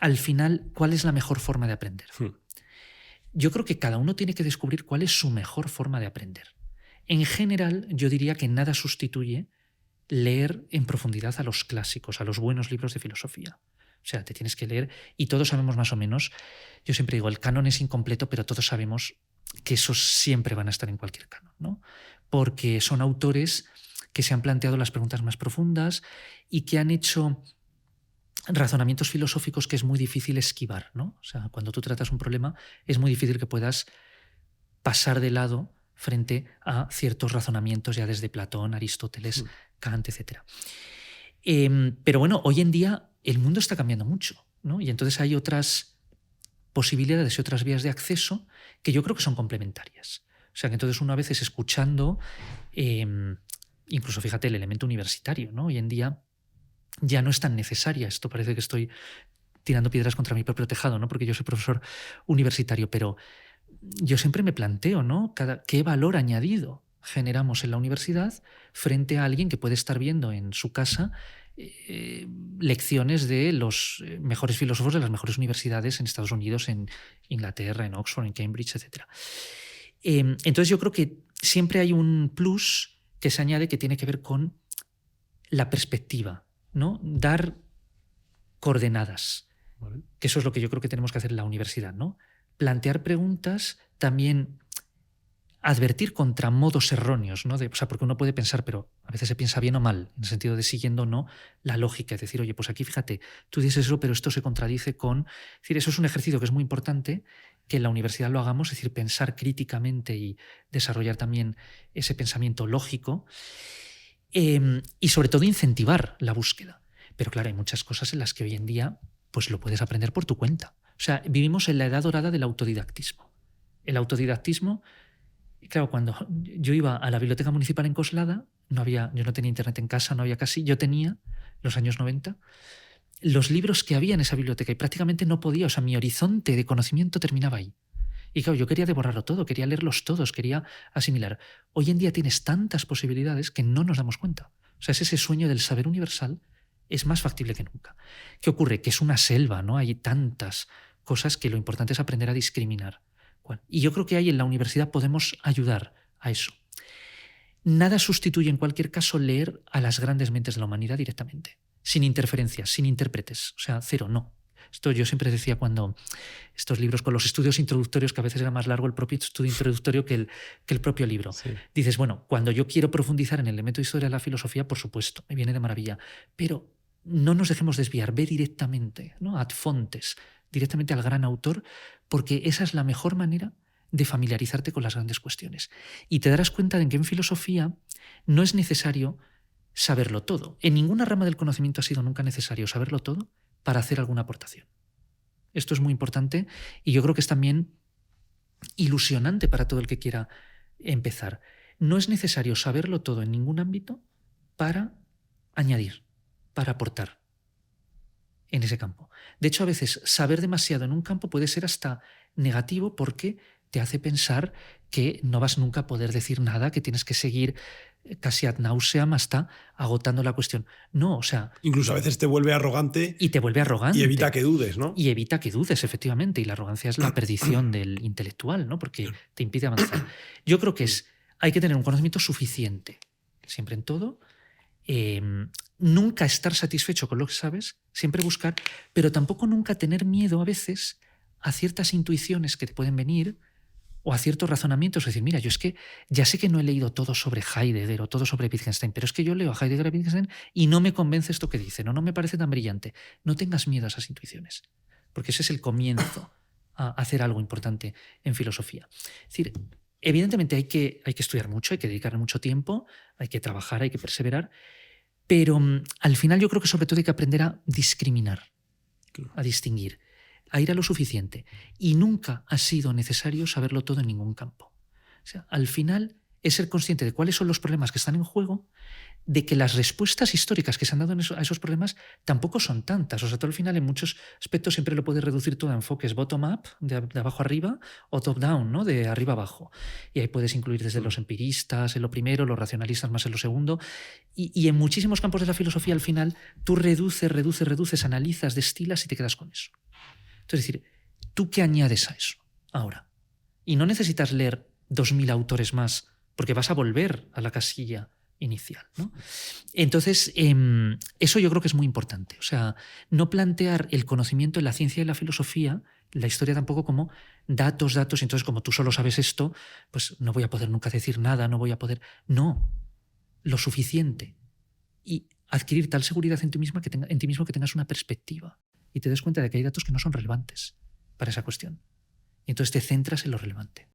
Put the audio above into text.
al final, ¿cuál es la mejor forma de aprender? Yo creo que cada uno tiene que descubrir cuál es su mejor forma de aprender. En general, yo diría que nada sustituye leer en profundidad a los clásicos, a los buenos libros de filosofía. O sea, te tienes que leer, y todos sabemos más o menos, yo siempre digo, el canon es incompleto, pero todos sabemos que esos siempre van a estar en cualquier canon, ¿no? Porque son autores que se han planteado las preguntas más profundas y que han hecho razonamientos filosóficos que es muy difícil esquivar, ¿no? O sea, cuando tú tratas un problema es muy difícil que puedas pasar de lado frente a ciertos razonamientos ya desde Platón, Aristóteles, Kant, etc. Pero bueno, hoy en día el mundo está cambiando mucho, ¿no? Y entonces hay otras posibilidades y otras vías de acceso que yo creo que son complementarias. O sea, que entonces uno a veces escuchando, incluso fíjate, el elemento universitario, ¿no? Hoy en día ya no es tan necesaria. Esto parece que estoy tirando piedras contra mi propio tejado, ¿no? Porque yo soy profesor universitario, pero yo siempre me planteo, ¿no? ¿Qué valor añadido generamos en la universidad frente a alguien que puede estar viendo en su casa lecciones de los mejores filósofos de las mejores universidades en Estados Unidos, en Inglaterra, en Oxford, en Cambridge, etc.? Entonces yo creo que siempre hay un plus que se añade que tiene que ver con la perspectiva, ¿no? Dar coordenadas, ¿vale? Que eso es lo que yo creo que tenemos que hacer en la universidad, ¿no? Plantear preguntas, también advertir contra modos erróneos, ¿no? O sea, porque uno puede pensar, pero a veces se piensa bien o mal, en el sentido de siguiendo o no la lógica, es decir, oye, pues aquí fíjate, tú dices eso, pero esto se contradice con... Es decir, eso es un ejercicio que es muy importante, que en la universidad lo hagamos, es decir, pensar críticamente y desarrollar también ese pensamiento lógico, y sobre todo incentivar la búsqueda. Pero claro, hay muchas cosas en las que hoy en día pues lo puedes aprender por tu cuenta. O sea, vivimos en la edad dorada del autodidactismo. El autodidactismo, claro, cuando yo iba a la biblioteca municipal en Coslada, yo no tenía internet en casa, no había casi, yo tenía, los años 90, los libros que había en esa biblioteca y prácticamente no podía, o sea, mi horizonte de conocimiento terminaba ahí. Y claro, yo quería devorarlo todo, quería leerlos todos, quería asimilar. Hoy en día tienes tantas posibilidades que no nos damos cuenta. O sea, es ese sueño del saber universal es más factible que nunca. ¿Qué ocurre? Que es una selva, ¿no? Hay tantas cosas que lo importante es aprender a discriminar. Y yo creo que ahí en la universidad podemos ayudar a eso. Nada sustituye en cualquier caso leer a las grandes mentes de la humanidad directamente, sin interferencias, sin intérpretes. O sea, cero, no. Esto yo siempre decía cuando estos libros con los estudios introductorios, que a veces era más largo el propio estudio introductorio que el propio libro. Sí. Dices, bueno, cuando yo quiero profundizar en el elemento de historia de la filosofía, por supuesto, me viene de maravilla. Pero no nos dejemos desviar, ve directamente, ¿no? Ad fontes, directamente al gran autor, porque esa es la mejor manera de familiarizarte con las grandes cuestiones. Y te darás cuenta de que en filosofía no es necesario saberlo todo. En ninguna rama del conocimiento ha sido nunca necesario saberlo todo para hacer alguna aportación. Esto es muy importante y yo creo que es también ilusionante para todo el que quiera empezar. No es necesario saberlo todo en ningún ámbito para añadir, para aportar en ese campo. De hecho, a veces saber demasiado en un campo puede ser hasta negativo porque te hace pensar que no vas nunca a poder decir nada, que tienes que seguir casi ad nauseam hasta agotando la cuestión. No, o sea... Incluso a veces te vuelve arrogante. Y te vuelve arrogante. Y evita que dudes, ¿no? Y evita que dudes, efectivamente. Y la arrogancia es la perdición del intelectual, ¿no? Porque te impide avanzar. Yo creo que hay que tener un conocimiento suficiente, siempre en todo. Nunca estar satisfecho con lo que sabes, siempre buscar, pero tampoco nunca tener miedo a veces a ciertas intuiciones que te pueden venir o a ciertos razonamientos. Es decir, mira, yo es que ya sé que no he leído todo sobre Heidegger o todo sobre Wittgenstein, pero es que yo leo a Heidegger y a Wittgenstein y no me convence esto que dicen, no me parece tan brillante. No tengas miedo a esas intuiciones, porque ese es el comienzo a hacer algo importante en filosofía. Es decir, evidentemente hay que estudiar mucho, hay que dedicarle mucho tiempo, hay que trabajar, hay que perseverar, pero al final yo creo que sobre todo hay que aprender a discriminar, a distinguir, a ir a lo suficiente. Y nunca ha sido necesario saberlo todo en ningún campo. O sea, al final es ser consciente de cuáles son los problemas que están en juego, de que las respuestas históricas que se han dado a esos problemas tampoco son tantas. O sea, tú al final en muchos aspectos siempre lo puedes reducir todo a enfoques bottom-up, de abajo arriba, o top-down, ¿no? De arriba abajo. Y ahí puedes incluir desde los empiristas en lo primero, los racionalistas más en lo segundo. Y en muchísimos campos de la filosofía al final tú reduces, analizas, destilas y te quedas con eso. Entonces, es decir, ¿tú qué añades a eso ahora? Y no necesitas leer 2000 autores más porque vas a volver a la casilla inicial, ¿no? Entonces, eso yo creo que es muy importante. O sea, no plantear el conocimiento en la ciencia y la filosofía, la historia tampoco, como datos, entonces como tú solo sabes esto, pues no voy a poder nunca decir nada, no voy a poder... No, lo suficiente. Y adquirir tal seguridad en ti mismo que tengas una perspectiva y te des cuenta de que hay datos que no son relevantes para esa cuestión. Y entonces te centras en lo relevante.